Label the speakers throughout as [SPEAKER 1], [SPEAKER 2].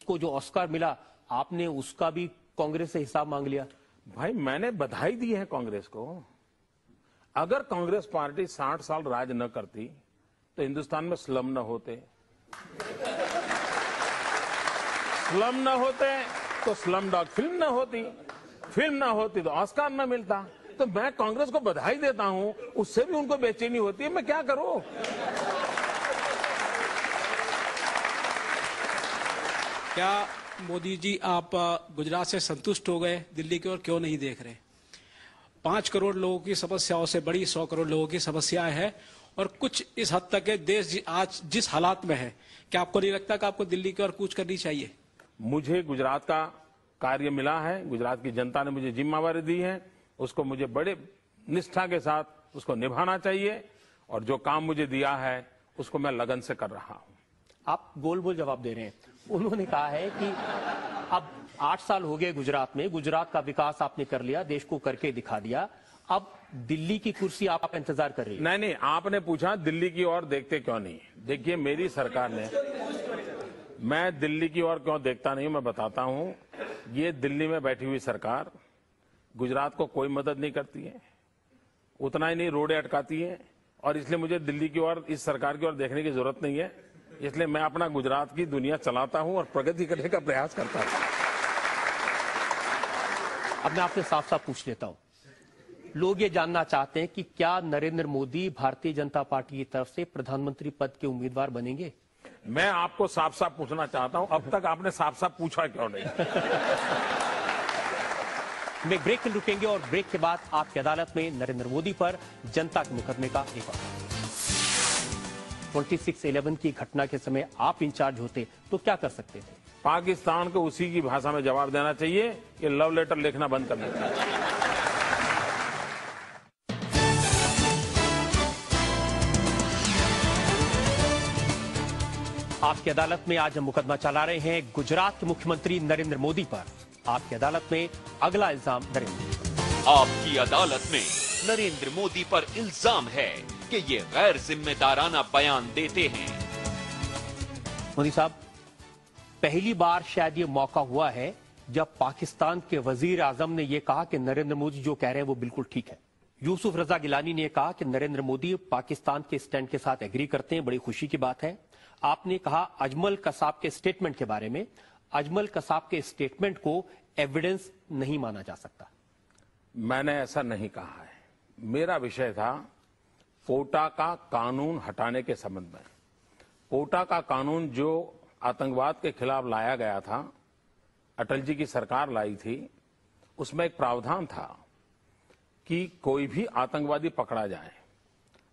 [SPEAKER 1] को जो ऑस्कार मिला, आपने उसका भी कांग्रेस से हिसाब मांग लिया।
[SPEAKER 2] भाई मैंने बधाई दी है कांग्रेस को। अगर कांग्रेस पार्टी 60 साल राज न करती तो हिंदुस्तान में स्लम न होते, स्लम न होते तो स्लम डॉग फिल्म न होती, फिल्म न होती तो ऑस्कार न मिलता। तो मैं कांग्रेस को बधाई देता हूं, उससे भी उनको बेचैनी होती है, मैं क्या करूं।
[SPEAKER 3] क्या मोदी जी आप गुजरात से संतुष्ट हो गए, दिल्ली की ओर क्यों नहीं देख रहे? 5 करोड़ लोगों की समस्याओं से बड़ी 100 करोड़ लोगों की समस्याएं हैं और कुछ इस हद तक है देश आज जिस हालात में है, क्या आपको नहीं लगता कि आपको दिल्ली की ओर कूच करनी चाहिए?
[SPEAKER 2] मुझे गुजरात का कार्य मिला है, गुजरात की जनता ने मुझे जिम्मेवारी दी है, उसको मुझे बड़े निष्ठा के साथ उसको निभाना चाहिए और जो काम मुझे दिया है उसको मैं लगन से कर रहा हूं।
[SPEAKER 1] आप गोल गोल जवाब दे रहे हैं। उन्होंने कहा है कि अब 8 साल हो गए गुजरात में, गुजरात का विकास आपने कर लिया, देश को करके दिखा दिया, अब दिल्ली की कुर्सी आप इंतजार कर रही है।
[SPEAKER 2] नहीं, आपने पूछा दिल्ली की ओर देखते क्यों नहीं। देखिए मेरी सरकार ने, मैं दिल्ली की ओर क्यों देखता नहीं, मैं बताता हूं। ये दिल्ली में बैठी हुई सरकार गुजरात को कोई मदद नहीं करती है, उतना ही नहीं रोडें अटकाती है, और इसलिए मुझे दिल्ली की ओर, इस सरकार की ओर देखने की जरूरत नहीं है। इसलिए मैं अपना गुजरात की दुनिया चलाता हूं और प्रगति करने का प्रयास करता हूं।
[SPEAKER 1] अब मैं आपसे साफ साफ पूछ लेता हूं, लोग ये जानना चाहते हैं कि क्या नरेंद्र मोदी भारतीय जनता पार्टी की तरफ से प्रधानमंत्री पद के उम्मीदवार बनेंगे?
[SPEAKER 2] मैं आपको साफ साफ पूछना चाहता हूं, अब तक आपने साफ साफ पूछा क्यों नहीं?
[SPEAKER 1] मैं ब्रेक में रुकेंगे और ब्रेक के बाद आपकी अदालत में नरेंद्र मोदी पर जनता के मुकदमे का एक और 26/11 की घटना के समय आप इंचार्ज होते तो क्या कर सकते थे?
[SPEAKER 2] पाकिस्तान को उसी की भाषा में जवाब देना चाहिए कि लव लेटर लिखना बंद करना चाहिए।
[SPEAKER 1] आपकी अदालत में आज हम मुकदमा चला रहे हैं गुजरात के मुख्यमंत्री नरेंद्र मोदी पर। आपकी अदालत में अगला इल्जाम नरेंद्र,
[SPEAKER 4] आपकी अदालत में नरेंद्र मोदी पर इल्जाम है कि ये गैर जिम्मेदाराना बयान देते हैं।
[SPEAKER 1] मोदी साहब, पहली बार शायद ये मौका हुआ है जब पाकिस्तान के वजीर आजम ने यह कहा कि नरेंद्र मोदी जो कह रहे हैं वो बिल्कुल ठीक है। यूसुफ रजा गिलानी ने कहा कि नरेंद्र मोदी पाकिस्तान के स्टैंड के साथ एग्री करते हैं, बड़ी खुशी की बात है। आपने कहा अजमल कसाब के स्टेटमेंट के बारे में, अजमल कसाब के स्टेटमेंट को एविडेंस नहीं माना जा सकता।
[SPEAKER 2] मैंने ऐसा नहीं कहा है। मेरा विषय था पोटा का कानून हटाने के संबंध में। पोटा का कानून जो आतंकवाद के खिलाफ लाया गया था, अटल जी की सरकार लाई थी, उसमें एक प्रावधान था कि कोई भी आतंकवादी पकड़ा जाए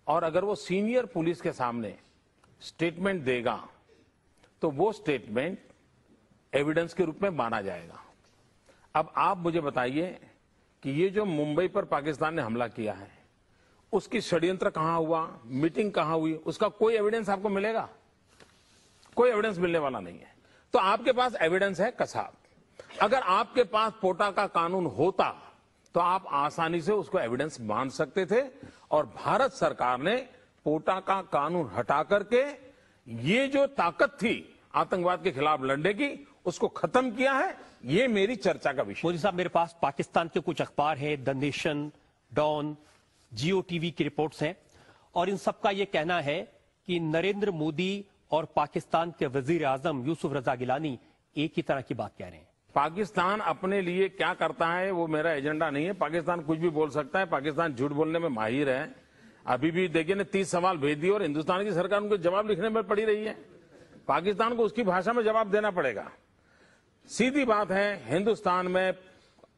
[SPEAKER 2] और अगर वो सीनियर पुलिस के सामने स्टेटमेंट देगा तो वो स्टेटमेंट एविडेंस के रूप में माना जाएगा। अब आप मुझे बताइए कि ये जो मुंबई पर पाकिस्तान ने हमला किया है, उसकी षड्यंत्र कहां हुआ, मीटिंग कहां हुई, उसका कोई एविडेंस आपको मिलेगा? कोई एविडेंस मिलने वाला नहीं है। तो आपके पास एविडेंस है कसाब। अगर आपके पास पोटा का कानून होता तो आप आसानी से उसको एविडेंस मान सकते थे, और भारत सरकार ने पोटा का कानून हटा करके ये जो ताकत थी आतंकवाद के खिलाफ लड़ने की, उसको खत्म किया है। ये मेरी चर्चा का विषय।
[SPEAKER 1] मोदी साहब, मेरे पास पाकिस्तान के कुछ अखबार हैं, द नेशन, डॉन, जियो टीवी की रिपोर्ट्स हैं, और इन सबका यह कहना है कि नरेंद्र मोदी और पाकिस्तान के वजीर आजम यूसुफ रजा गिलानी एक ही तरह की बात कह रहे हैं।
[SPEAKER 2] पाकिस्तान अपने लिए क्या करता है वो मेरा एजेंडा नहीं है। पाकिस्तान कुछ भी बोल सकता है, पाकिस्तान झूठ बोलने में माहिर है। अभी भी देखिए ना, 30 सवाल भेज दिए और हिंदुस्तान की सरकार उनको जवाब लिखने में पड़ी रही है। पाकिस्तान को उसकी भाषा में जवाब देना पड़ेगा। सीधी बात है, हिंदुस्तान में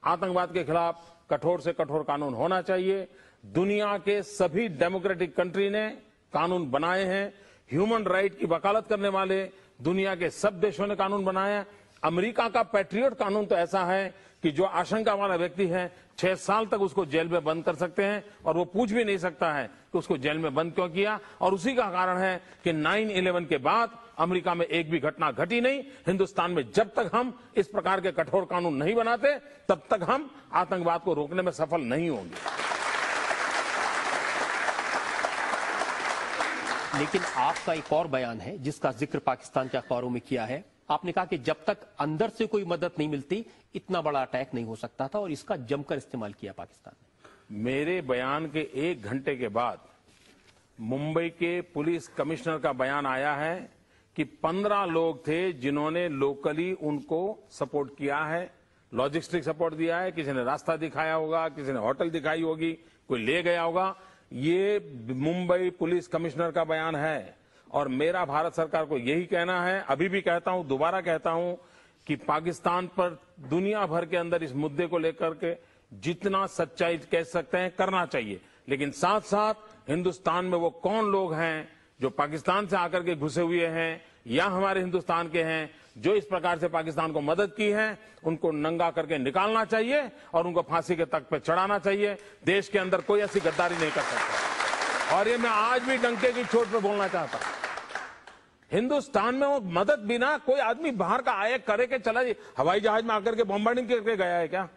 [SPEAKER 2] आतंकवाद के खिलाफ कठोर से कठोर कानून होना चाहिए। दुनिया के सभी डेमोक्रेटिक कंट्री ने कानून बनाए हैं। ह्यूमन राइट की वकालत करने वाले दुनिया के सब देशों ने कानून बनाए हैं। अमेरिका का पैट्रियट कानून तो ऐसा है कि जो आशंका वाला व्यक्ति है 6 साल तक उसको जेल में बंद कर सकते हैं, और वो पूछ भी नहीं सकता है कि उसको जेल में बंद क्यों किया। और उसी का कारण है कि 9/11 के बाद अमेरिका में एक भी घटना घटी नहीं। हिंदुस्तान में जब तक हम इस प्रकार के कठोर कानून नहीं बनाते, तब तक हम आतंकवाद को रोकने में सफल नहीं होंगे।
[SPEAKER 1] लेकिन आपका एक और बयान है जिसका जिक्र पाकिस्तान के अखबारों में किया है। आपने कहा कि जब तक अंदर से कोई मदद नहीं मिलती इतना बड़ा अटैक नहीं हो सकता था और इसका जमकर इस्तेमाल किया पाकिस्तान ने।
[SPEAKER 2] मेरे बयान के 1 घंटे के बाद मुंबई के पुलिस कमिश्नर का बयान आया है कि 15 लोग थे जिन्होंने लोकली उनको सपोर्ट किया है, लॉजिस्टिक सपोर्ट दिया है, किसी ने रास्ता दिखाया होगा, किसी ने होटल दिखाई होगी, कोई ले गया होगा। ये मुंबई पुलिस कमिश्नर का बयान है और मेरा भारत सरकार को यही कहना है, अभी भी कहता हूं, दोबारा कहता हूं कि पाकिस्तान पर दुनिया भर के अंदर इस मुद्दे को लेकर के जितना सच्चाई कह सकते हैं करना चाहिए, लेकिन साथ साथ हिंदुस्तान में वो कौन लोग हैं जो पाकिस्तान से आकर के घुसे हुए हैं या हमारे हिंदुस्तान के हैं जो इस प्रकार से पाकिस्तान को मदद की है, उनको नंगा करके निकालना चाहिए और उनको फांसी के तख्त पर चढ़ाना चाहिए। देश के अंदर कोई ऐसी गद्दारी नहीं कर सकता। और ये मैं आज भी डंके की चोट पे बोलना चाहता हूं, हिंदुस्तान में वो मदद बिना कोई आदमी बाहर का आए करे के चला, हवाई जहाज में आकर के बॉम्बार्डिंग करके गया है क्या?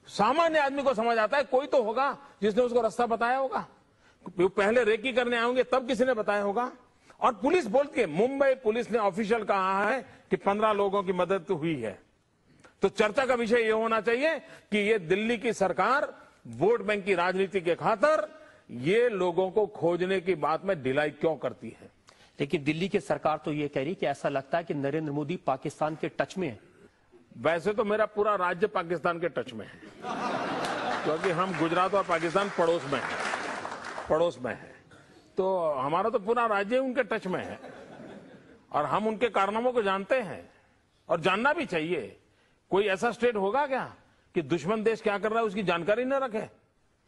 [SPEAKER 2] सामान्य आदमी को समझ आता है कोई तो होगा जिसने उसको रास्ता बताया होगा, पहले रेकी करने आए होंगे तब किसी ने बताया होगा। और पुलिस बोलती है, मुंबई पुलिस ने ऑफिशियल कहा है कि 15 लोगों की मदद तो हुई है। तो चर्चा का विषय यह होना चाहिए कि ये दिल्ली की सरकार वोट बैंक की राजनीति के खातिर ये लोगों को खोजने की बात में ढिलाई क्यों करती है।
[SPEAKER 1] लेकिन दिल्ली की सरकार तो ये कह रही कि ऐसा लगता है कि नरेंद्र मोदी पाकिस्तान के टच में है।
[SPEAKER 2] वैसे तो मेरा पूरा राज्य पाकिस्तान के टच में है, क्योंकि हम गुजरात और पाकिस्तान पड़ोस में है, तो हमारा तो पूरा राज्य उनके टच में है और हम उनके कारनामों को जानते हैं और जानना भी चाहिए। कोई ऐसा स्टेट होगा क्या कि दुश्मन देश क्या कर रहा है उसकी जानकारी न रखे?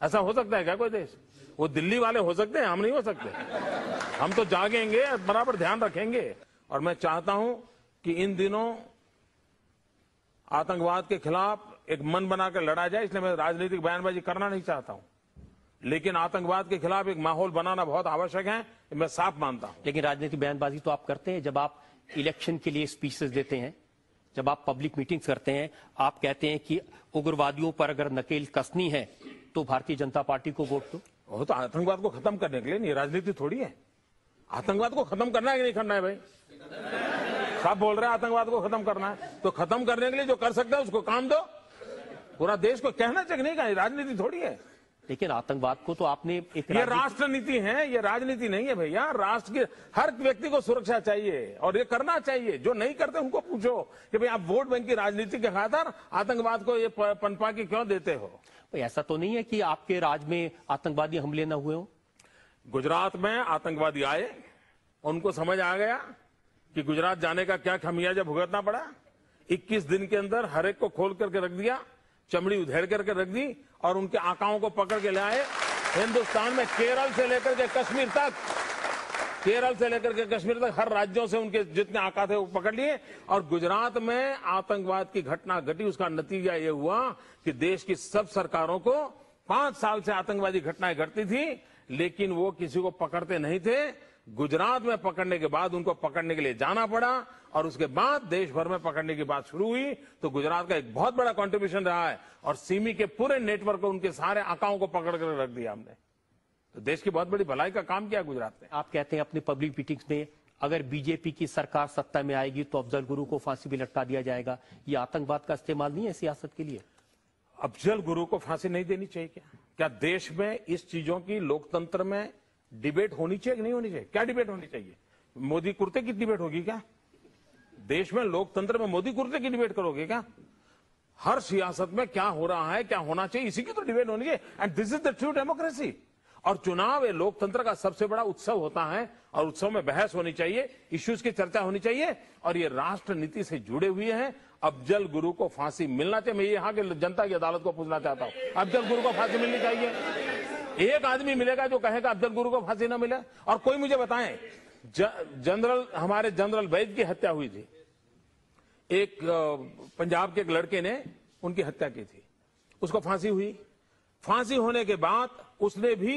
[SPEAKER 2] ऐसा हो सकता है क्या कोई देश? वो दिल्ली वाले हो सकते हैं, हम नहीं हो सकते। हम तो जागेंगे, बराबर ध्यान रखेंगे। और मैं चाहता हूं कि इन दिनों आतंकवाद के खिलाफ एक मन बनाकर लड़ा जाए, इसलिए मैं राजनीतिक बयानबाजी करना नहीं चाहता हूं, लेकिन आतंकवाद के खिलाफ एक माहौल बनाना बहुत आवश्यक है, मैं साफ मानता हूं।
[SPEAKER 1] लेकिन राजनीतिक बयानबाजी तो आप करते हैं जब आप इलेक्शन के लिए स्पीचेस देते हैं, जब आप पब्लिक मीटिंग्स करते हैं, आप कहते हैं कि उग्रवादियों पर अगर नकेल कसनी है तो भारतीय जनता पार्टी को वोट दो।
[SPEAKER 2] वो तो आतंकवाद को खत्म करने के लिए नहीं, राजनीति थोड़ी है। आतंकवाद को खत्म करना है कि नहीं करना है भाई? सब बोल रहे हैं आतंकवाद को खत्म करना है, तो खत्म करने के लिए जो कर सकते हैं उसको काम दो। पूरा देश को कहना चाहिए नहीं, कहा राजनीति थोड़ी है।
[SPEAKER 1] लेकिन आतंकवाद को तो आपने एक
[SPEAKER 2] ये राष्ट्र नीति है, ये राजनीति नहीं है भैया। राष्ट्र की हर व्यक्ति को सुरक्षा चाहिए और ये करना चाहिए। जो नहीं करते उनको पूछो कि भाई आप वोट बैंक की राजनीति के खातिर आतंकवाद को ये पनपा के क्यों देते हो?
[SPEAKER 1] भाई ऐसा तो नहीं है कि आपके राज्य में आतंकवादी हमले न हुए हो?
[SPEAKER 2] गुजरात में आतंकवादी आए, उनको समझ आ गया कि गुजरात जाने का क्या खमियाजा भुगतना पड़ा। 21 दिन के अंदर हर एक को खोल करके रख दिया, चमड़ी उधेड़ करके रख दी और उनके आकाओं को पकड़ के ले आए। हिंदुस्तान में केरल से लेकर के कश्मीर तक हर राज्यों से उनके जितने आका थे वो पकड़ लिए। और गुजरात में आतंकवाद की घटना घटी, उसका नतीजा ये हुआ कि देश की सब सरकारों को 5 साल से आतंकवादी घटनाएं घटती थी, लेकिन वो किसी को पकड़ते नहीं थे। गुजरात में पकड़ने के बाद उनको पकड़ने के लिए जाना पड़ा और उसके बाद देश भर में पकड़ने की बात शुरू हुई। तो गुजरात का एक बहुत बड़ा कंट्रीब्यूशन रहा है और सिमी के पूरे नेटवर्क को, उनके सारे आकाओं को पकड़ कर रख दिया हमने। तो देश की बहुत बड़ी भलाई का काम किया गुजरात ने।
[SPEAKER 1] आप कहते हैं अपनी पब्लिक मीटिंग्स में अगर बीजेपी की सरकार सत्ता में आएगी तो अफजल गुरु को फांसी भी लटका दिया जाएगा। ये आतंकवाद का इस्तेमाल नहीं है सियासत के लिए?
[SPEAKER 2] अफजल गुरु को फांसी नहीं देनी चाहिए क्या? क्या देश में इस चीजों की लोकतंत्र में डिबेट होनी चाहिए कि नहीं होनी चाहिए? क्या डिबेट होनी चाहिए? मोदी कुर्ते की डिबेट होगी क्या? देश में लोकतंत्र में मोदी कुर्ते की डिबेट करोगे क्या? हर सियासत में क्या हो रहा है, क्या होना चाहिए, इसी की तो डिबेट होनी चाहिए। And this is the true democracy. और चुनाव ये लोकतंत्र का सबसे बड़ा उत्सव होता है और उत्सव में बहस होनी चाहिए, इश्यूज की चर्चा होनी चाहिए और ये राष्ट्र नीति से जुड़े हुए हैं। अफजल गुरु को फांसी मिलना चाहिए। मैं यहाँ के जनता की अदालत को पूछना चाहता हूँ, अफजल गुरु को फांसी मिलनी चाहिए? एक आदमी मिलेगा जो कहेगा अफजल गुरु को फांसी ना मिले? और कोई मुझे बताएं, हमारे जनरल वैद की हत्या हुई थी, एक पंजाब के एक लड़के ने उनकी हत्या की थी, उसको फांसी हुई। फांसी होने के बाद उसने भी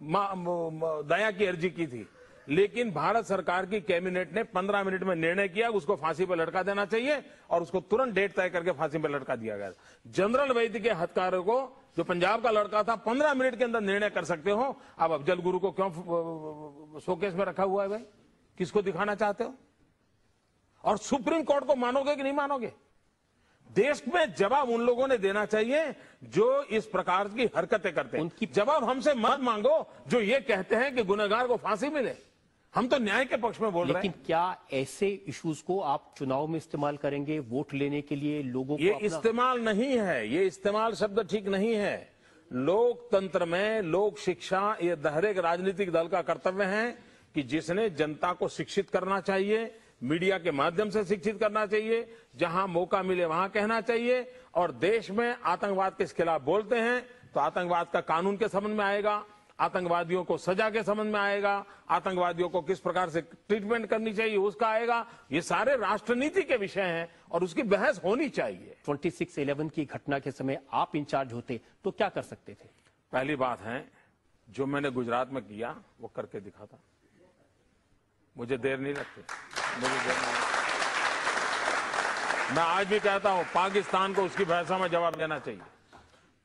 [SPEAKER 2] दया की अर्जी की थी, लेकिन भारत सरकार की कैबिनेट ने 15 मिनट में निर्णय किया उसको फांसी पर लटका देना चाहिए और उसको तुरंत डेट तय करके फांसी पर लटका दिया गया। जनरल वैद्य के हत्यारों को, जो पंजाब का लड़का था, 15 मिनट के अंदर निर्णय कर सकते हो। अब अफजल गुरु को क्यों शोकेस में रखा हुआ है भाई? किसको दिखाना चाहते हो? और सुप्रीम कोर्ट को मानोगे कि नहीं मानोगे? देश में जवाब उन लोगों ने देना चाहिए जो इस प्रकार की हरकतें करते हैं। जवाब हमसे मत मांगो जो ये कहते हैं कि गुनहगार को फांसी मिले। हम तो न्याय के पक्ष में बोल रहे हैं।
[SPEAKER 1] लेकिन क्या ऐसे इश्यूज को आप चुनाव में इस्तेमाल करेंगे, वोट लेने के लिए लोगों को?
[SPEAKER 2] ये इस्तेमाल नहीं है, ये इस्तेमाल शब्द ठीक नहीं है। लोकतंत्र में लोक शिक्षा ये हर एक राजनीतिक दल का कर्तव्य है कि जिसने जनता को शिक्षित करना चाहिए, मीडिया के माध्यम से शिक्षित करना चाहिए, जहां मौका मिले वहां कहना चाहिए। और देश में आतंकवाद के खिलाफ बोलते हैं तो आतंकवाद का कानून के समझ में आएगा, आतंकवादियों को सजा के समझ में आएगा, आतंकवादियों को किस प्रकार से ट्रीटमेंट करनी चाहिए उसका आएगा। ये सारे राष्ट्रनीति के विषय हैं और उसकी बहस होनी चाहिए।
[SPEAKER 1] 26/11 की घटना के समय आप इंचार्ज होते तो क्या कर सकते थे?
[SPEAKER 2] पहली बात है, जो मैंने गुजरात में किया वो करके दिखाता। मुझे देर नहीं लगती, मैं आज भी कहता हूं पाकिस्तान को उसकी भाषा में जवाब देना चाहिए,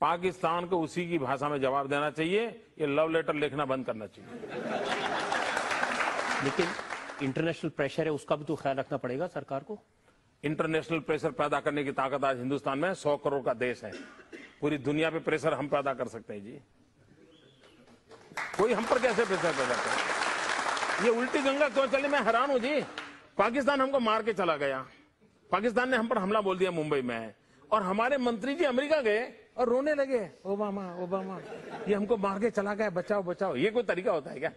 [SPEAKER 2] पाकिस्तान को उसी की भाषा में जवाब देना चाहिए। ये लव लेटर लिखना बंद करना चाहिए।
[SPEAKER 1] लेकिन इंटरनेशनल प्रेशर है, उसका भी तो ख्याल रखना पड़ेगा सरकार को।
[SPEAKER 2] इंटरनेशनल प्रेशर पैदा करने की ताकत आज हिंदुस्तान में 100 करोड़ का देश है। पूरी दुनिया पे प्रेशर हम पैदा कर सकते हैं जी। कोई हम पर कैसे प्रेशर पैदा करे? ये उल्टी गंगा क्यों चली? मैं हैरान हूं जी। पाकिस्तान हमको मार के चला गया, पाकिस्तान ने हम पर हमला बोल दिया मुंबई में, और हमारे मंत्री जी अमेरिका गए और रोने लगे, ओबामा ओबामा ये हमको मार के चला गया, बचाओ बचाओ। ये कोई तरीका होता है क्या?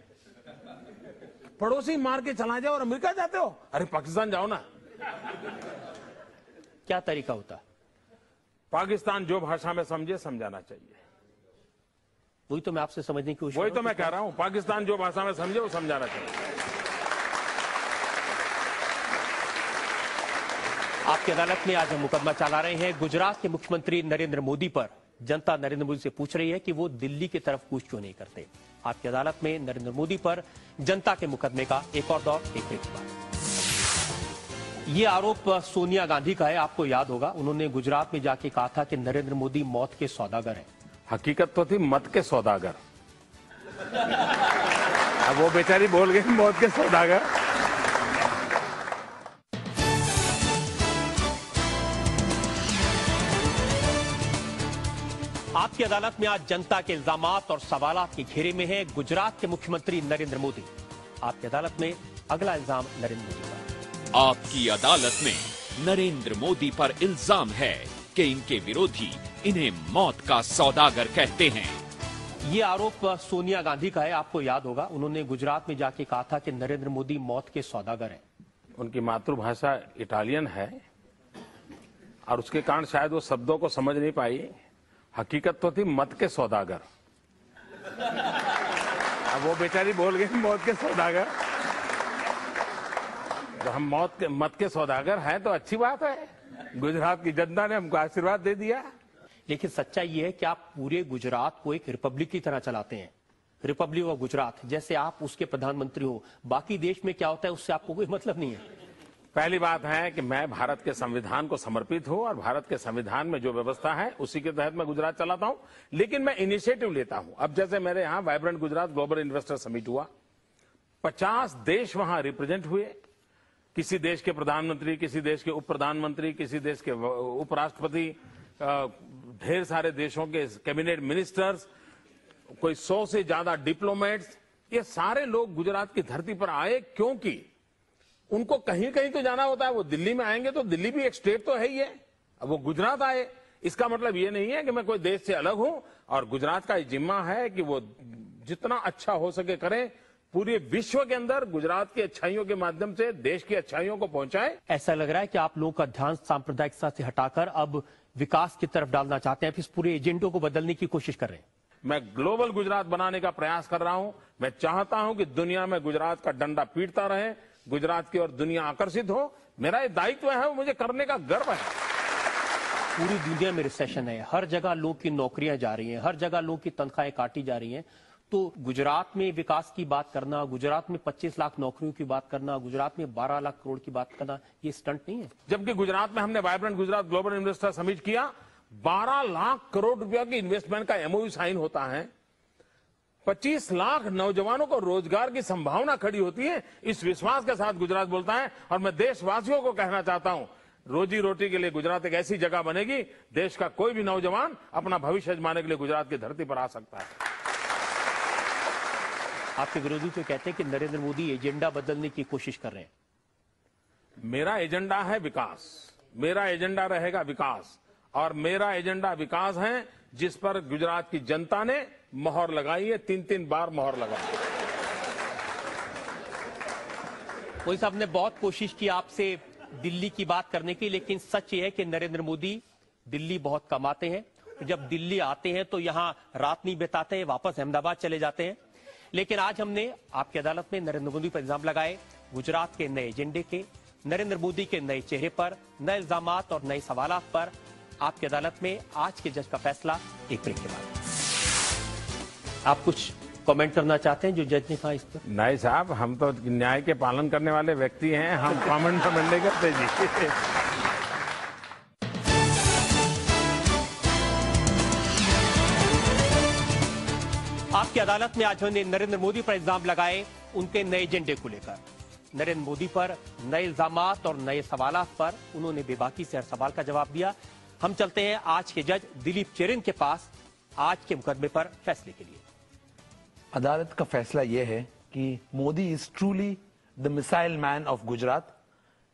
[SPEAKER 2] पड़ोसी मार के चला जाओ और अमेरिका जाते हो? अरे पाकिस्तान जाओ ना।
[SPEAKER 1] क्या तरीका होता?
[SPEAKER 2] पाकिस्तान जो भाषा में समझे समझाना चाहिए।
[SPEAKER 1] वही तो मैं आपसे समझने की कोशिश,
[SPEAKER 2] वही तो मैं कह रहा हूं, पाकिस्तान जो भाषा में समझे वो समझाना चाहिए।
[SPEAKER 1] आपकी अदालत में आज हम मुकदमा चला रहे हैं। गुजरात के मुख्यमंत्री नरेंद्र मोदी पर जनता नरेंद्र मोदी से पूछ रही है कि वो दिल्ली की तरफ कूच क्यों नहीं करते। आपकी अदालत में नरेंद्र मोदी पर जनता के मुकदमे का एक और दौर, एक ब्रेक के बाद। ये आरोप सोनिया गांधी का है। आपको याद होगा, उन्होंने गुजरात में जाके कहा था कि नरेंद्र मोदी मौत के सौदागर हैं।
[SPEAKER 2] हकीकत तो थी मत के सौदागर। अब वो बेचारी बोल गई मौत के सौदागर।
[SPEAKER 1] आपकी अदालत में आज जनता के इल्जामात और सवालात के घेरे में है गुजरात के मुख्यमंत्री नरेंद्र मोदी। आपकी अदालत में अगला इल्जाम नरेंद्र मोदी का।
[SPEAKER 4] आपकी अदालत में नरेंद्र मोदी पर इल्जाम है कि इनके विरोधी इन्हें मौत का सौदागर कहते हैं।
[SPEAKER 1] ये आरोप सोनिया गांधी का है। आपको याद होगा, उन्होंने गुजरात में जाके कहा था कि नरेंद्र मोदी मौत के सौदागर हैं।
[SPEAKER 2] उनकी मातृभाषा इटालियन है और उसके कारण शायद वो शब्दों को समझ नहीं पाई। हकीकत तो थी मत के सौदागर। अब वो बेचारी बोल गई मौत के सौदागर। तो हम मत के सौदागर हैं तो अच्छी बात है। गुजरात की जनता ने हमको आशीर्वाद दे दिया।
[SPEAKER 1] लेकिन सच्चाई ये है कि आप पूरे गुजरात को एक रिपब्लिक की तरह चलाते हैं। रिपब्लिक ऑफ गुजरात, जैसे आप उसके प्रधानमंत्री हो। बाकी देश में क्या होता है उससे आपको कोई मतलब नहीं है।
[SPEAKER 2] पहली बात है कि मैं भारत के संविधान को समर्पित हूं और भारत के संविधान में जो व्यवस्था है उसी के तहत मैं गुजरात चलाता हूं। लेकिन मैं इनिशिएटिव लेता हूं। अब जैसे मेरे यहां vibrant Gujarat global investor summit हुआ, 50 देश वहां रिप्रेजेंट हुए। किसी देश के प्रधानमंत्री, किसी देश के उप प्रधानमंत्री, किसी देश के उपराष्ट्रपति, ढेर सारे देशों के कैबिनेट मिनिस्टर्स, कोई 100 से ज्यादा डिप्लोमेट्स, ये सारे लोग गुजरात की धरती पर आए। क्योंकि उनको कहीं कहीं तो जाना होता है। वो दिल्ली में आएंगे तो दिल्ली भी एक स्टेट तो है ही है। अब वो गुजरात आए, इसका मतलब ये नहीं है कि मैं कोई देश से अलग हूं। और गुजरात का जिम्मा है कि वो जितना अच्छा हो सके करें, पूरे विश्व के अंदर गुजरात की अच्छाइयों के माध्यम से देश की अच्छाइयों को पहुंचाए।
[SPEAKER 1] ऐसा लग रहा है कि आप लोगों का ध्यान सांप्रदायिकता से हटाकर अब विकास की तरफ डालना चाहते हैं, फिर इस पूरे एजेंडे को बदलने की कोशिश कर रहे हैं।
[SPEAKER 2] मैं ग्लोबल गुजरात बनाने का प्रयास कर रहा हूं। मैं चाहता हूं कि दुनिया में गुजरात का डंडा पीटता रहे, गुजरात की ओर दुनिया आकर्षित हो। मेरा ये दायित्व है, वो मुझे करने का गर्व है।
[SPEAKER 1] पूरी दुनिया में रिसेशन है, हर जगह लोग की नौकरियां जा रही हैं, हर जगह लोग की तनख्वाहें काटी जा रही हैं। तो गुजरात में विकास की बात करना, गुजरात में 25 लाख नौकरियों की बात करना, गुजरात में 12 लाख करोड़ की बात करना, ये स्टंट नहीं है।
[SPEAKER 2] जबकि गुजरात में हमने vibrant Gujarat global investor summit किया, 12 लाख करोड़ रुपया की इन्वेस्टमेंट का एमओयू साइन होता है। 25 लाख नौजवानों को रोजगार की संभावना खड़ी होती है। इस विश्वास के साथ गुजरात बोलता है और मैं देशवासियों को कहना चाहता हूं, रोजी रोटी के लिए गुजरात एक ऐसी जगह बनेगी, देश का कोई भी नौजवान अपना भविष्य आजमाने के लिए गुजरात की धरती पर आ सकता है।
[SPEAKER 1] आपके विरोधी तो कहते हैं कि नरेंद्र मोदी एजेंडा बदलने की कोशिश कर रहे हैं।
[SPEAKER 2] मेरा एजेंडा है विकास, मेरा एजेंडा रहेगा विकास, और मेरा एजेंडा विकास है जिस पर गुजरात की जनता ने मोहर लगाई है, 3-3 बार मोहर लगाई।
[SPEAKER 1] मोदी साहब ने बहुत कोशिश की आपसे दिल्ली की बात करने की, लेकिन सच ये है कि नरेंद्र मोदी दिल्ली बहुत कम आते हैं। जब दिल्ली आते हैं तो यहां रात नहीं बिताते हैं, वापस अहमदाबाद चले जाते हैं। लेकिन आज हमने आपकी अदालत में नरेंद्र मोदी पर इल्जाम लगाए, गुजरात के नए एजेंडे के, नरेंद्र मोदी के नए चेहरे पर, नए इल्जामात और नए सवालात पर। आपकी अदालत में आज के जज का फैसला एक ब्रेक के बाद। आप कुछ कमेंट करना चाहते हैं जो जज ने कहा इस पर?
[SPEAKER 2] नहीं साहब, हम तो न्याय के पालन करने वाले व्यक्ति हैं, हम कमेंट नहीं करते जी।
[SPEAKER 1] आपकी अदालत में आज हमने नरेंद्र मोदी पर इल्जाम लगाए उनके नए एजेंडे को लेकर। नरेंद्र मोदी पर नए इल्जामात और नए सवालात पर उन्होंने बेबाकी से हर सवाल का जवाब दिया। हम चलते हैं आज के जज दिलीप चेरिन के पास आज के मुकदमे पर फैसले के लिए।
[SPEAKER 5] अदालत का फैसला यह है कि Modi is truly the missile man of Gujarat.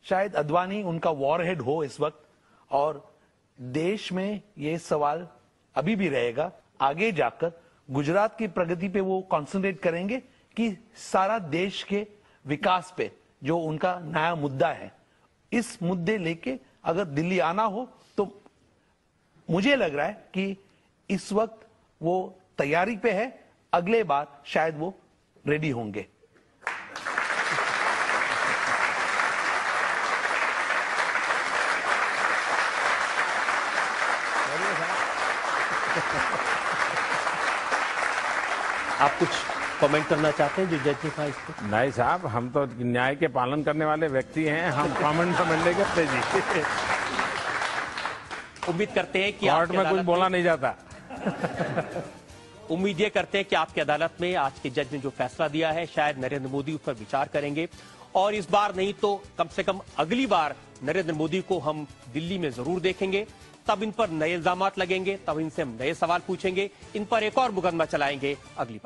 [SPEAKER 5] शायद अडवाणी उनका वॉरहेड हो इस वक्त, और देश में यह सवाल अभी भी रहेगा, आगे जाकर गुजरात की प्रगति पे वो कंसंट्रेट करेंगे कि सारा देश के विकास पे जो उनका नया मुद्दा है, इस मुद्दे लेके अगर दिल्ली आना हो तो मुझे लग रहा है कि इस वक्त वो तैयारी पे है, अगले बार शायद वो रेडी होंगे।
[SPEAKER 1] आप कुछ कमेंट करना चाहते हैं जो जज ने कहा इस पर?
[SPEAKER 2] नहीं साहब, हम तो न्याय के पालन करने वाले व्यक्ति हैं, हम कमेंट नहीं करते जी।
[SPEAKER 1] उम्मीद करते हैं कि
[SPEAKER 2] कोर्ट में कुछ बोला नहीं जाता।
[SPEAKER 1] उम्मीद ये करते हैं कि आपकी अदालत में आज के जज ने जो फैसला दिया है, शायद नरेंद्र मोदी उस पर विचार करेंगे, और इस बार नहीं तो कम से कम अगली बार नरेंद्र मोदी को हम दिल्ली में जरूर देखेंगे। तब इन पर नए इल्जामात लगेंगे, तब इनसे हम नए सवाल पूछेंगे, इन पर एक और मुकदमा चलाएंगे अगली बार।